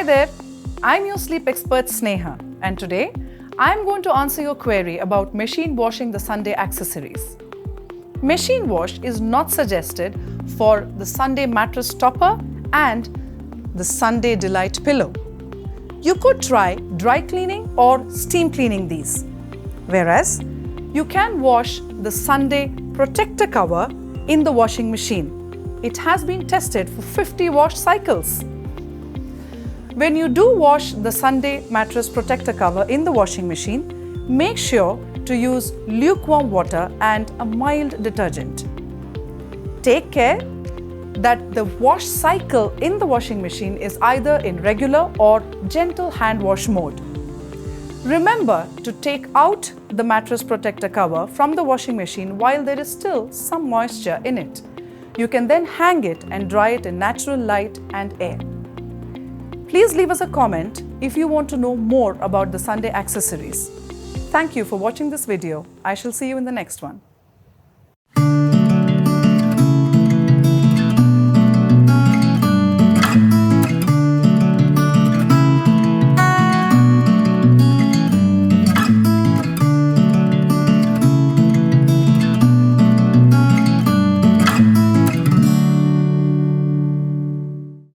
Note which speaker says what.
Speaker 1: Hi there, I'm your sleep expert Sneha, and today I'm going to answer your query about machine washing the Sunday accessories. Machine wash is not suggested for the Sunday mattress topper and the Sunday Delight pillow. You could try dry cleaning or steam cleaning these, whereas you can wash the Sunday Protector cover in the washing machine. It has been tested for 50 wash cycles. When you do wash the Sunday Mattress Protector cover in the washing machine, make sure to use lukewarm water and a mild detergent. Take care that the wash cycle in the washing machine is either in regular or gentle hand wash mode. Remember to take out the mattress protector cover from the washing machine while there is still some moisture in it. You can then hang it and dry it in natural light and air. Please leave us a comment if you want to know more about the Sunday accessories. Thank you for watching this video. I shall see you in the next one.